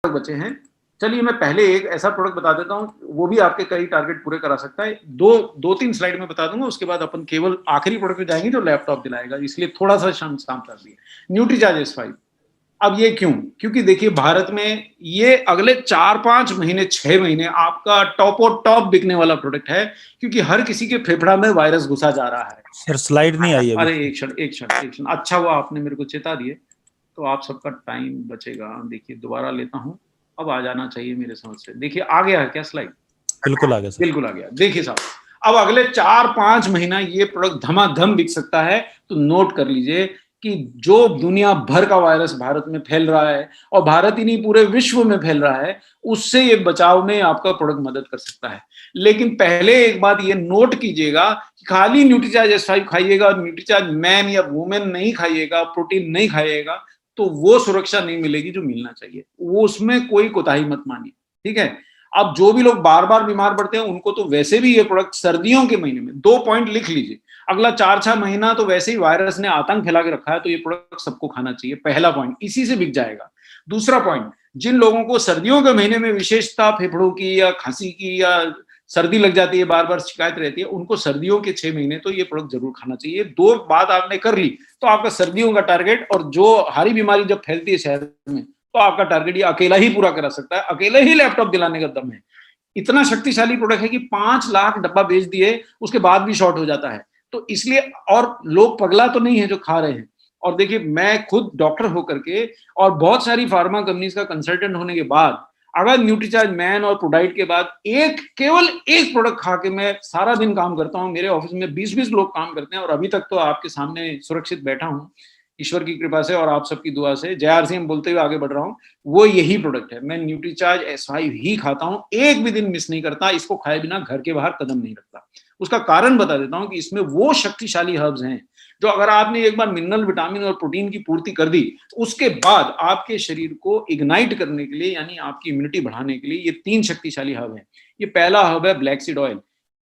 बचे हैं। चलिए मैं पहले एक ऐसा प्रोडक्ट बता देता हूँ, वो भी आपके कई टारगेट पूरे करा सकता है। दो तीन स्लाइड में बता दूंगा, उसके बाद अपन केवल आखिरी प्रोडक्ट में जाएंगे जो लैपटॉप दिलाएगा, इसलिए थोड़ा सा शाम कर दिए। Nutricharge S5। अब ये क्यों? क्योंकि देखिए भारत में ये अगले 4-5 महीने 6 महीने आपका टॉप और टॉप बिकने वाला प्रोडक्ट है, क्योंकि हर किसी के फेफड़ा में वायरस घुसा जा रहा है। सर स्लाइड नहीं आई अभी। अरे एक क्षण, अच्छा हुआ आपने मेरे को चेता दिए, तो आप सबका टाइम बचेगा। देखिए दोबारा लेता हूँ, अब आ जाना चाहिए मेरे समझ से। देखिए आ गया है क्या स्लाइड? बिल्कुल आ गया सर। बिल्कुल आ गया। देखिए साहब, अब अगले 4-5 महीना ये प्रोडक्ट धमाधम बिक सकता है। तो नोट कर लीजिए कि जो दुनिया भर का वायरस भारत में फैल रहा है, और भारत ही नहीं पूरे विश्व में फैल रहा है, उससे ये बचाव में आपका प्रोडक्ट मदद कर सकता है। लेकिन पहले एक बात ये नोट कीजिएगा कि खाली न्यूट्रीचार्ज S5 खाइएगा, न्यूट्रीचार्ज मैन या वुमेन नहीं खाइएगा, प्रोटीन नहीं खाइएगा, तो वो सुरक्षा नहीं मिलेगी जो मिलना चाहिए। वो उसमें कोई कोताही मत मानिए, ठीक है। अब जो भी लोग बार बार बीमार पड़ते हैं उनको तो वैसे भी ये प्रोडक्ट सर्दियों के महीने में, 2 पॉइंट लिख लीजिए, अगला 4-6 महीना तो वैसे ही वायरस ने आतंक फैला के रखा है, तो ये प्रोडक्ट सबको खाना चाहिए। पहला पॉइंट, इसी से बिक जाएगा। दूसरा पॉइंट, जिन लोगों को सर्दियों के महीने में विशेषता फेफड़ों की या खांसी की या सर्दी लग जाती है, बार बार शिकायत रहती है, उनको सर्दियों के 6 महीने तो ये प्रोडक्ट जरूर खाना चाहिए। 2 बात आपने कर ली तो आपका सर्दियों का टारगेट, और जो हारी बीमारी जब फैलती है शहर में, तो आपका टारगेट ये अकेला ही पूरा करा सकता है। अकेले ही लैपटॉप दिलाने का दम है। इतना शक्तिशाली प्रोडक्ट है कि 5 लाख डब्बा बेच दिए, उसके बाद भी शॉर्ट हो जाता है। तो इसलिए, और लोग पगला तो नहीं है जो खा रहे हैं। और देखिए मैं खुद डॉक्टर होकर के और बहुत सारी फार्मा कंपनीज का कंसल्टेंट होने के बाद, अगर न्यूट्रीचार्ज मैन और प्रोडाइट के बाद केवल एक प्रोडक्ट खा के मैं सारा दिन काम करता हूं, मेरे ऑफिस में 20-20 लोग काम करते हैं, और अभी तक तो आपके सामने सुरक्षित बैठा हूं ईश्वर की कृपा से और आप सबकी दुआ से, जय RCM बोलते हुए आगे बढ़ रहा हूं। वो यही प्रोडक्ट है। मैं न्यूट्रीचार्ज S5 ही खाता हूं, एक भी दिन मिस नहीं करता। इसको खाए बिना घर के बाहर कदम नहीं रखता। उसका कारण बता देता हूं कि इसमें वो शक्तिशाली हर्ब्स हैं जो अगर आपने एक बार मिनरल, विटामिन और प्रोटीन की पूर्ति कर दी, उसके बाद आपके शरीर को इग्नाइट करने के लिए, यानी आपकी इम्यूनिटी बढ़ाने के लिए, ये 3 शक्तिशाली हर्ब है। ये पहला हर्ब है ब्लैक सीड ऑयल।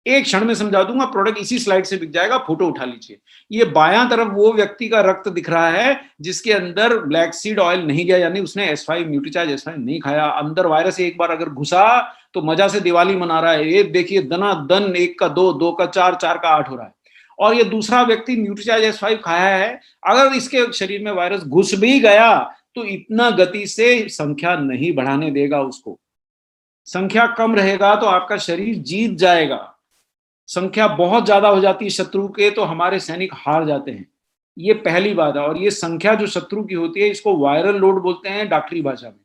एक क्षण में समझा दूंगा, प्रोडक्ट इसी स्लाइड से बिक जाएगा, फोटो उठा लीजिए। ये बायां तरफ वो व्यक्ति का रक्त दिख रहा है जिसके अंदर ब्लैक सीड ऑयल नहीं गया, यानी उसने S5 न्यूट्रीचार्ज S5 नहीं खाया। अंदर वायरस एक बार अगर घुसा तो मजा से दिवाली मना रहा है। ये देखिए दना दन, 1 का 2, 2 का 4, 4 का 8 हो रहा है। और ये दूसरा व्यक्ति न्यूट्रीचार्ज S5 खाया है, अगर इसके शरीर में वायरस घुस भी गया तो इतना गति से संख्या नहीं बढ़ाने देगा उसको। संख्या कम रहेगा तो आपका शरीर जीत जाएगा। संख्या बहुत ज्यादा हो जाती है शत्रु के तो हमारे सैनिक हार जाते हैं। ये पहली बात है। और ये संख्या जो शत्रु की होती है, इसको वायरल लोड बोलते हैं डॉक्टरी भाषा में।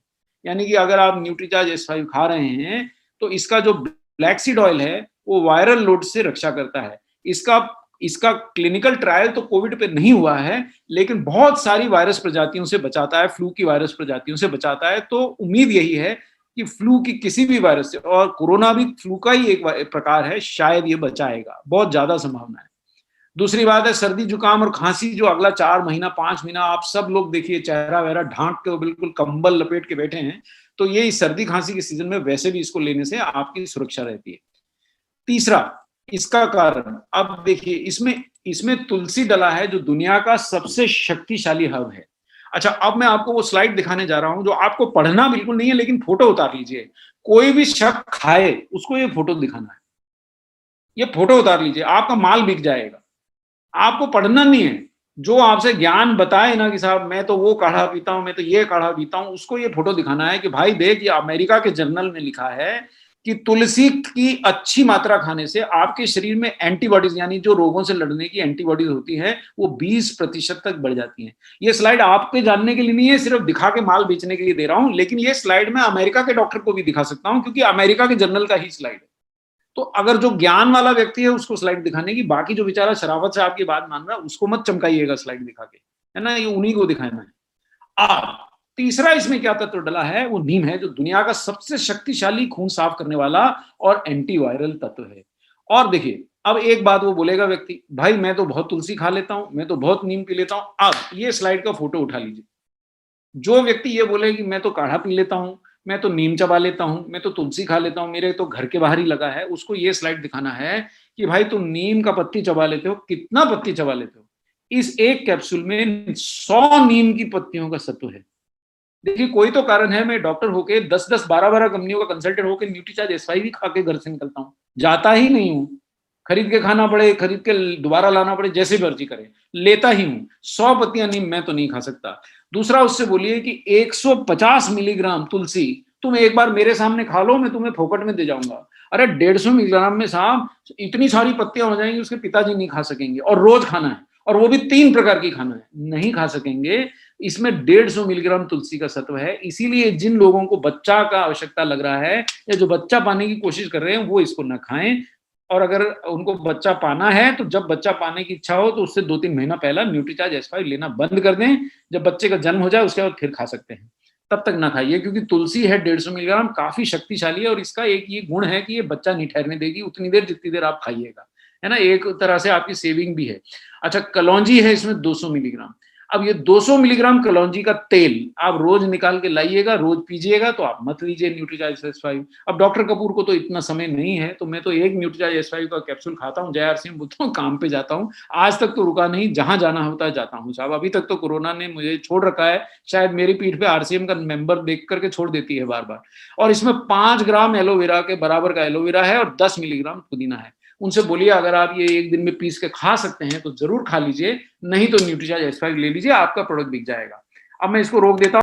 यानी कि अगर आप न्यूट्रीचार्ज S5 खा रहे हैं तो इसका जो ब्लैक सीड ऑयल है वो वायरल लोड से रक्षा करता है। इसका इसका क्लिनिकल ट्रायल तो कोविड पे नहीं हुआ है, लेकिन बहुत सारी वायरस प्रजातियों से बचाता है, फ्लू की वायरस प्रजातियों से बचाता है। तो उम्मीद यही है कि फ्लू की किसी भी वायरस से, और कोरोना भी फ्लू का ही एक प्रकार है, शायद ये बचाएगा, बहुत ज्यादा संभावना है। दूसरी बात है सर्दी जुकाम और खांसी, जो अगला 4 महीना 5 महीना आप सब लोग देखिए चेहरा वहरा ढांक के बिल्कुल कंबल लपेट के बैठे हैं, तो ये सर्दी खांसी के सीजन में वैसे भी इसको लेने से आपकी सुरक्षा रहती है। तीसरा, इसका कारण, अब देखिए इसमें इसमें तुलसी डला है जो दुनिया का सबसे शक्तिशाली हर्ब है। अच्छा, अब मैं आपको वो स्लाइड दिखाने जा रहा हूं जो आपको पढ़ना बिल्कुल नहीं है, लेकिन फोटो उतार लीजिए। कोई भी शख्स खाए उसको ये फोटो दिखाना है। ये फोटो उतार लीजिए, आपका माल बिक जाएगा। आपको पढ़ना नहीं है। जो आपसे ज्ञान बताए ना कि साहब मैं तो वो काढ़ा पीता हूं, मैं तो ये काढ़ा पीता हूं, उसको ये फोटो दिखाना है कि भाई देख, ये अमेरिका के जर्नल में लिखा है कि तुलसी की अच्छी मात्रा खाने से आपके शरीर में एंटीबॉडीज, यानी जो रोगों से लड़ने की एंटीबॉडीज होती है, वो 20% तक बढ़ जाती हैं। ये स्लाइड आप पे जानने के लिए नहीं है, सिर्फ दिखा के माल बेचने के लिए दे रहा हूं, लेकिन ये स्लाइड मैं अमेरिका के डॉक्टर को भी दिखा सकता हूं क्योंकि अमेरिका के जर्नल का ही स्लाइड है। तो अगर जो ज्ञान वाला व्यक्ति है उसको स्लाइड दिखाने की, बाकी जो बेचारा शरावत से आपकी बात मान रहा है उसको मत चमकाइएगा स्लाइड दिखा के, है ना, ये उन्हीं को दिखाना है। तीसरा इसमें क्या तत्व डला है, वो नीम है, जो दुनिया का सबसे शक्तिशाली खून साफ करने वाला और एंटीवायरल तत्व है। और देखिए, अब एक बात वो बोलेगा व्यक्ति, भाई मैं तो बहुत तुलसी खा लेता हूं, मैं तो बहुत नीम पी लेता हूं। अब ये स्लाइड का फोटो उठा लीजिए। जो व्यक्ति ये बोले कि मैं तो काढ़ा पी लेता हूं, मैं तो नीम चबा लेता हूं, मैं तो तुलसी खा लेता हूं, मेरे तो घर के बाहर ही लगा है, उसको ये स्लाइड दिखाना है कि भाई तुम नीम का पत्ती चबा लेते हो, कितना पत्ती चबा लेते हो। इस एक कैप्सूल में 100 नीम की पत्तियों का सत्व है। देखिए कोई तो कारण है, मैं डॉक्टर होके 10-10, 12-12 कंपनियों का कंसल्टेंट होके न्यूट्रीचार्ज एस5 भी खा के घर से निकलता हूँ। जाता ही नहीं हूँ। खरीद के खाना पड़े, खरीद के दोबारा लाना पड़े, जैसे मर्जी करे, लेता ही हूँ। 100 पत्तियाँ नीम मैं तो नहीं खा सकता। दूसरा उससे बोलिए कि 150 मिलीग्राम तुलसी तुम एक बार मेरे सामने खा लो, मैं तुम्हें फोकट में दे जाऊँगा। अरे 150 मिलीग्राम में साहब इतनी सारी पत्तियाँ हो जाएँगी, उसके पिताजी नहीं खा सकेंगे और रोज़ खाना है और वो भी 3 प्रकार की खाना है, नहीं खा सकेंगे। इसमें 150 मिलीग्राम तुलसी का सत्व है, इसीलिए जिन लोगों को बच्चा का आवश्यकता लग रहा है या जो बच्चा पाने की कोशिश कर रहे हैं, वो इसको ना खाएँ। और अगर उनको बच्चा पाना है, तो जब बच्चा पाने की इच्छा हो, तो उससे 2-3 महीना पहला न्यूट्रीचार्ज एस5 लेना बंद कर दें। जब बच्चे का जन्म हो जाए, उसके बाद फिर खा सकते हैं। तब तक ना खाइए, क्योंकि तुलसी है 150 मिलीग्राम, काफ़ी शक्तिशाली है और इसका एक ये गुण है कि ये बच्चा नहीं ठहरने देगी उतनी देर जितनी देर आप खाइएगा। है ना? एक तरह से आपकी सेविंग भी है। अच्छा, कलौंजी है इसमें 200 मिलीग्राम। अब ये 200 मिलीग्राम कलौंजी का तेल आप रोज निकाल के लाइएगा, रोज पीजिएगा, तो आप मत लीजिए न्यूट्रीचार्ज एस5। अब डॉक्टर कपूर को तो इतना समय नहीं है, तो मैं तो एक न्यूट्रीचार्ज एस5 का कैप्सूल खाता हूँ, जय आरसीएम बोलता हूँ, काम पे जाता हूँ। आज तक तो रुका नहीं, जहां जाना होता है जाता हूँ साहब। अभी तक तो कोरोना ने मुझे छोड़ रखा है, शायद मेरी पीठ पे आरसीएम का मेंबर देख करके छोड़ देती है बार बार। और इसमें 5 ग्राम एलोवेरा के बराबर का एलोवेरा है और 10 मिलीग्राम पुदीना है। उनसे बोलिए अगर आप ये एक दिन में पीस के खा सकते हैं तो जरूर खा लीजिए, नहीं तो न्यूट्रीचार्ज एस5 ले लीजिए, आपका प्रोडक्ट बिक जाएगा। अब मैं इसको रोक देता हूँ।